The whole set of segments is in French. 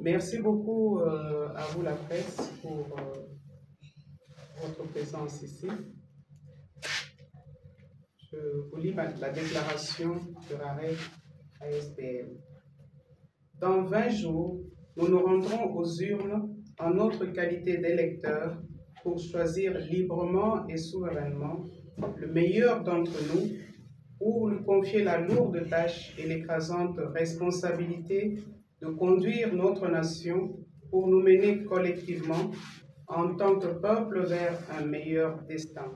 Merci beaucoup à vous la presse pour votre présence ici. Je vous lis la déclaration de RAREC ASBL. Dans 20 jours, nous nous rendrons aux urnes en notre qualité d'électeurs pour choisir librement et souverainement le meilleur d'entre nous pour lui confier la lourde tâche et l'écrasante responsabilité de conduire notre nation pour nous mener collectivement en tant que peuple vers un meilleur destin.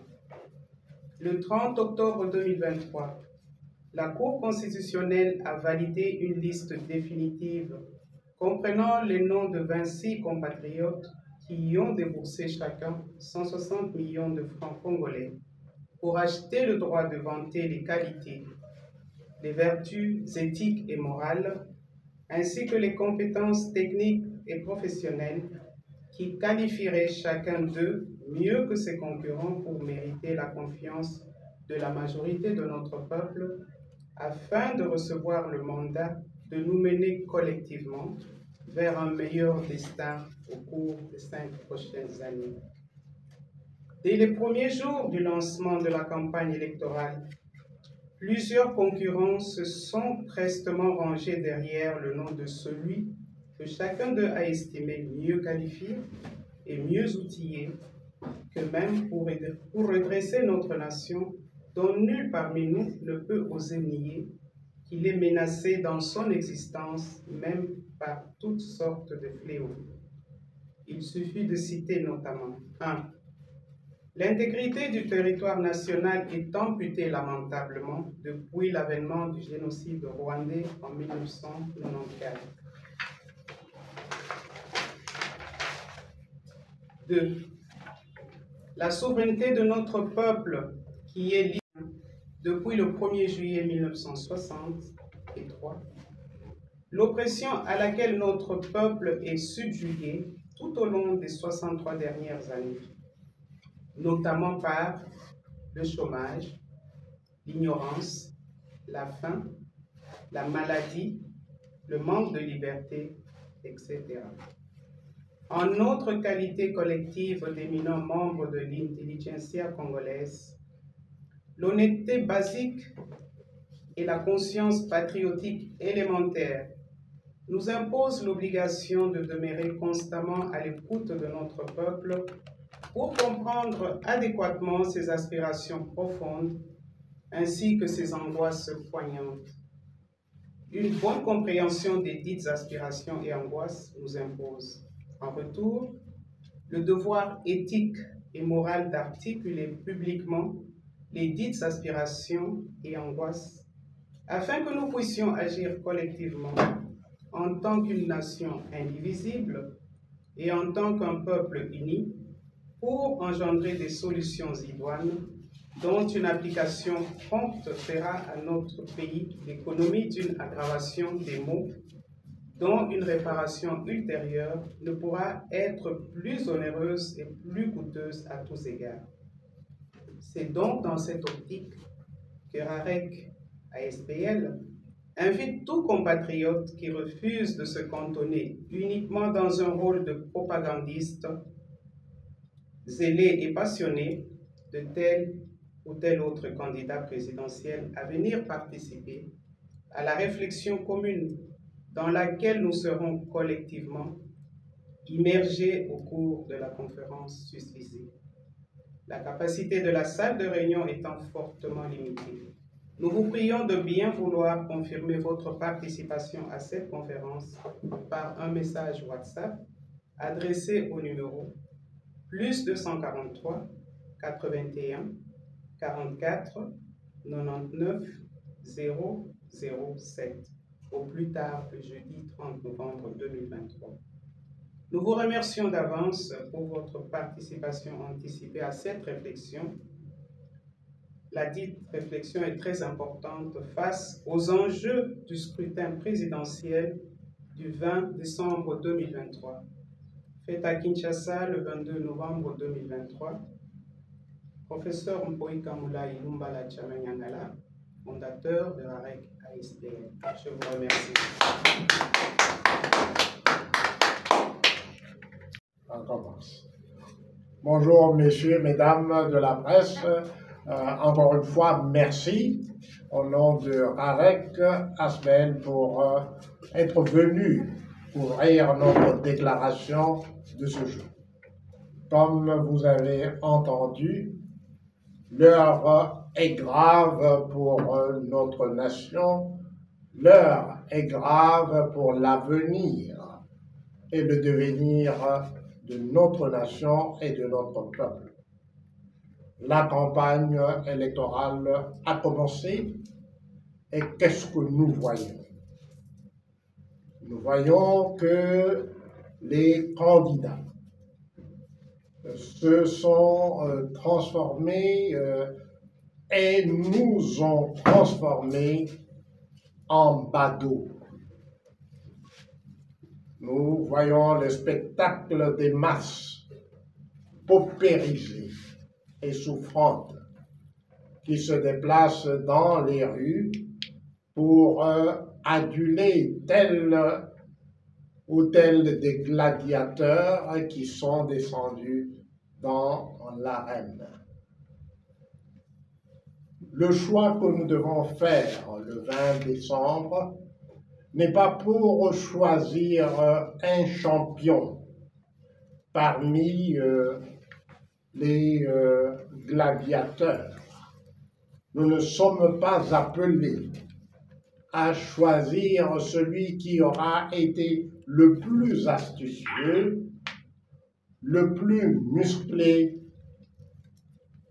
Le 30 octobre 2023, la Cour constitutionnelle a validé une liste définitive comprenant les noms de 26 compatriotes qui y ont déboursé chacun 160 millions de francs congolais pour acheter le droit de vanter les qualités, les vertus éthiques et morales, ainsi que les compétences techniques et professionnelles qui qualifieraient chacun d'eux mieux que ses concurrents pour mériter la confiance de la majorité de notre peuple afin de recevoir le mandat de nous mener collectivement vers un meilleur destin au cours des 5 prochaines années. Dès les premiers jours du lancement de la campagne électorale, plusieurs concurrents se sont prestement rangés derrière le nom de celui que chacun d'eux a estimé mieux qualifié et mieux outillé qu'eux-mêmes pour redresser notre nation, dont nul parmi nous ne peut oser nier qu'il est menacé dans son existence, même par toutes sortes de fléaux. Il suffit de citer notamment 1. L'intégrité du territoire national est amputée lamentablement depuis l'avènement du génocide rwandais en 1994. 2. La souveraineté de notre peuple qui est libre depuis le 1er juillet 1960. Et 3. L'oppression à laquelle notre peuple est subjugué tout au long des 63 dernières années, notamment par le chômage, l'ignorance, la faim, la maladie, le manque de liberté, etc. En notre qualité collective d'éminents membres de l'intelligentsia congolaise, l'honnêteté basique et la conscience patriotique élémentaire nous imposent l'obligation de demeurer constamment à l'écoute de notre peuple pour comprendre adéquatement ses aspirations profondes ainsi que ses angoisses poignantes. Une bonne compréhension des dites aspirations et angoisses nous impose, en retour, le devoir éthique et moral d'articuler publiquement les dites aspirations et angoisses afin que nous puissions agir collectivement en tant qu'une nation indivisible et en tant qu'un peuple uni pour engendrer des solutions idoines dont une application prompte fera à notre pays l'économie d'une aggravation des maux dont une réparation ultérieure ne pourra être plus onéreuse et plus coûteuse à tous égards. C'est donc dans cette optique que RAREC ASBL invite tout compatriote qui refuse de se cantonner uniquement dans un rôle de propagandiste, zélé et passionné de tel ou tel autre candidat présidentiel à venir participer à la réflexion commune dans laquelle nous serons collectivement immergés au cours de la conférence susvisée. La capacité de la salle de réunion étant fortement limitée, nous vous prions de bien vouloir confirmer votre participation à cette conférence par un message WhatsApp adressé au numéro +243 81 44 99 007 au plus tard le jeudi 30 novembre 2023. Nous vous remercions d'avance pour votre participation anticipée à cette réflexion. La dite réflexion est très importante face aux enjeux du scrutin présidentiel du 20 décembre 2023. Fait à Kinshasa le 22 novembre 2023. Professeur Mpoika Moula Ilumbala Tchamanyangala, fondateur de RAREC ASBL. Je vous remercie. commence. Bonjour, messieurs, mesdames de la presse. Encore une fois, merci au nom de Rarec Asbel pour être venu ouvrir notre déclaration de ce jour. Comme vous avez entendu, l'heure est grave pour notre nation, l'heure est grave pour l'avenir et le devenir de notre nation et de notre peuple. La campagne électorale a commencé et qu'est-ce que nous voyons? Nous voyons que les candidats se sont transformés et nous ont transformés en badauds. Nous voyons le spectacle des masses paupérisées et souffrantes qui se déplacent dans les rues pour aduler tel ou tel des gladiateurs qui sont descendus dans l'arène. Le choix que nous devons faire le 20 décembre n'est pas pour choisir un champion parmi les gladiateurs. Nous ne sommes pas appelés à choisir celui qui aura été le plus astucieux, le plus musclé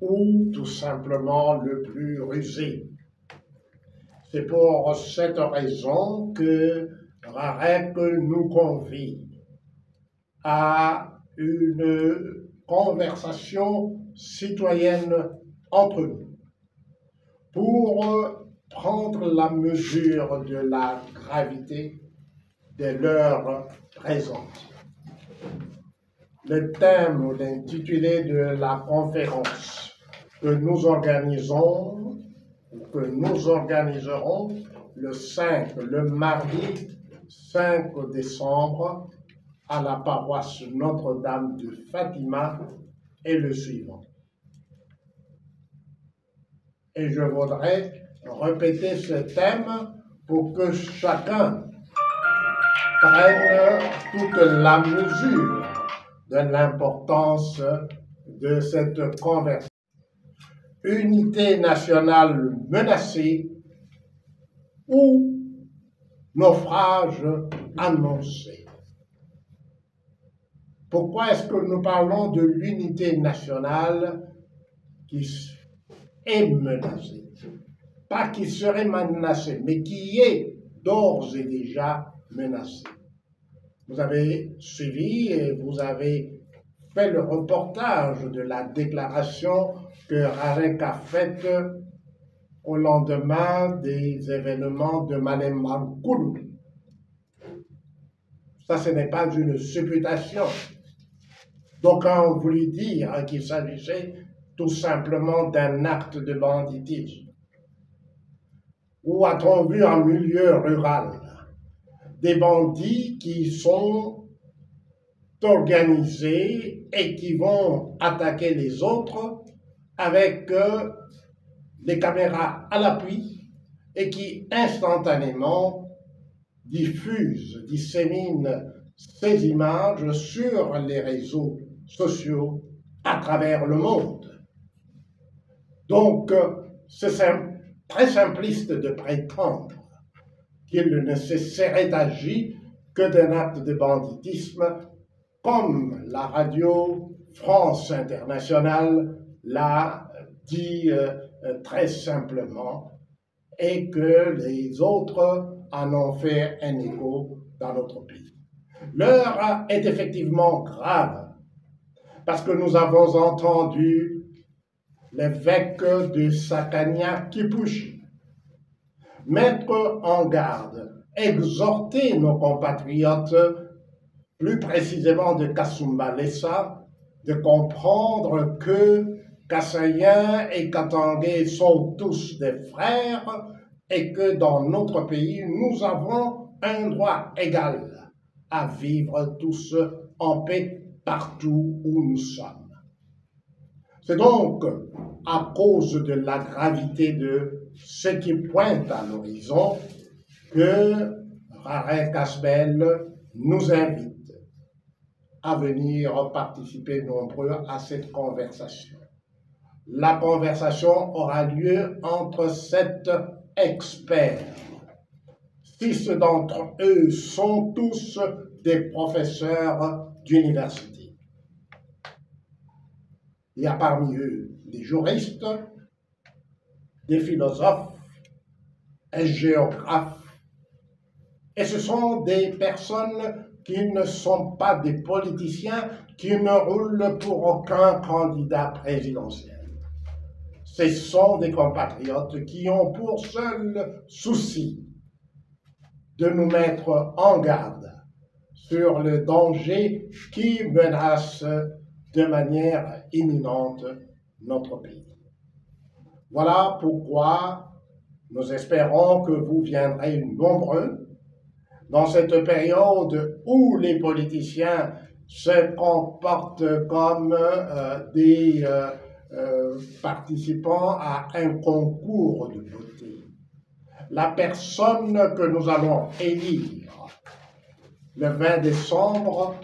ou tout simplement le plus rusé. C'est pour cette raison que Rarec nous convie à une conversation citoyenne entre nous pour prendre la mesure de la gravité de l'heure présente. Le thème ou l'intitulé de la conférence que nous organisons, que nous organiserons le mardi 5 décembre à la paroisse Notre-Dame de Fatima est le suivant. Et je voudrais répéter ce thème pour que chacun prenne toute la mesure de l'importance de cette conversation. Unité nationale menacée ou naufrage annoncé. Pourquoi est-ce que nous parlons de l'unité nationale qui est menacée? Pas qui serait menacée, mais qui est d'ores et déjà menacée. Vous avez suivi et vous avez fait le reportage de la déclaration que Rarec a faite au lendemain des événements de Malem Mankoulou. Ça, ce n'est pas une supputation. D'aucuns ont voulu dire qu'il s'agissait tout simplement d'un acte de banditisme. Où a-t-on vu en milieu rural des bandits qui sont organisés et qui vont attaquer les autres avec des caméras à l'appui et qui instantanément disséminent ces images sur les réseaux sociaux à travers le monde. Donc, c'est très simpliste de prétendre qu'il ne se serait agi que d'un acte de banditisme, comme la radio France Internationale l'a dit très simplement, et que les autres en ont fait un écho dans notre pays. L'heure est effectivement grave, parce que nous avons entendu l'évêque de Sakania Kipushi mettre en garde, exhorter nos compatriotes, plus précisément de Kasumbalesa, de comprendre que Kassaïens et Katangais sont tous des frères et que dans notre pays, nous avons un droit égal à vivre tous en paix partout où nous sommes. C'est donc à cause de la gravité de ce qui pointe à l'horizon que Rarek Asbel nous invite à venir participer nombreux à cette conversation. La conversation aura lieu entre 7 experts. 6 d'entre eux sont tous des professeurs d'université. Il y a parmi eux des juristes, des philosophes, un géographe, et ce sont des personnes qui ne sont pas des politiciens, qui ne roulent pour aucun candidat présidentiel. Ce sont des compatriotes qui ont pour seul souci de nous mettre en garde sur le danger qui menace de manière imminente notre pays. Voilà pourquoi nous espérons que vous viendrez nombreux dans cette période où les politiciens se comportent comme des participants à un concours de beauté. La personne que nous allons élire le 20 décembre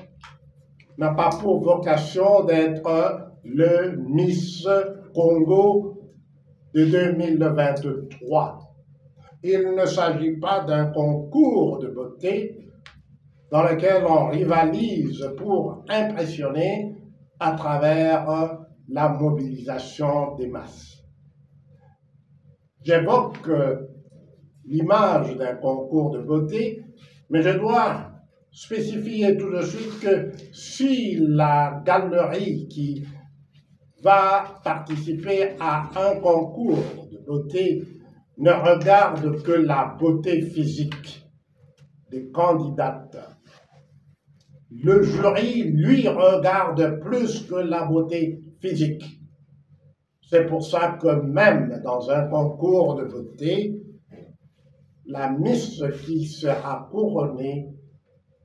n'a pas pour vocation d'être le Miss Congo de 2023. Il ne s'agit pas d'un concours de beauté dans lequel on rivalise pour impressionner à travers la mobilisation des masses. J'évoque l'image d'un concours de beauté, mais je dois spécifier tout de suite que si la galerie qui va participer à un concours de beauté ne regarde que la beauté physique des candidates, le jury, lui, regarde plus que la beauté physique. C'est pour ça que même dans un concours de beauté, la Miss qui sera couronnée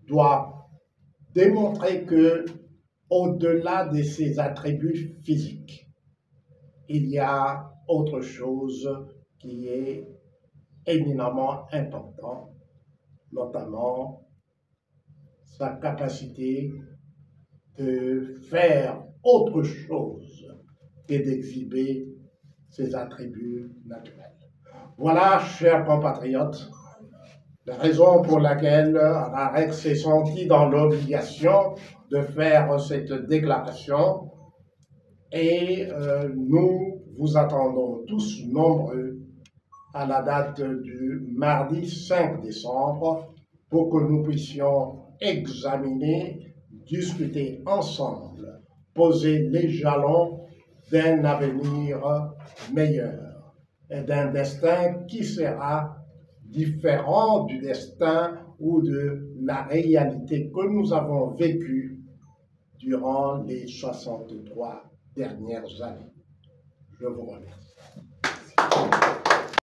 doit démontrer que, au-delà de ses attributs physiques, il y a autre chose qui est éminemment important, notamment sa capacité de faire autre chose que d'exhiber ses attributs naturels. Voilà, chers compatriotes, la raison pour laquelle Rarek s'est senti dans l'obligation de faire cette déclaration, et nous vous attendons tous nombreux à la date du mardi 5 décembre pour que nous puissions examiner, discuter ensemble, poser les jalons d'un avenir meilleur et d'un destin qui sera différent du destin ou de la réalité que nous avons vécue durant les 63 dernières années. Je vous remercie.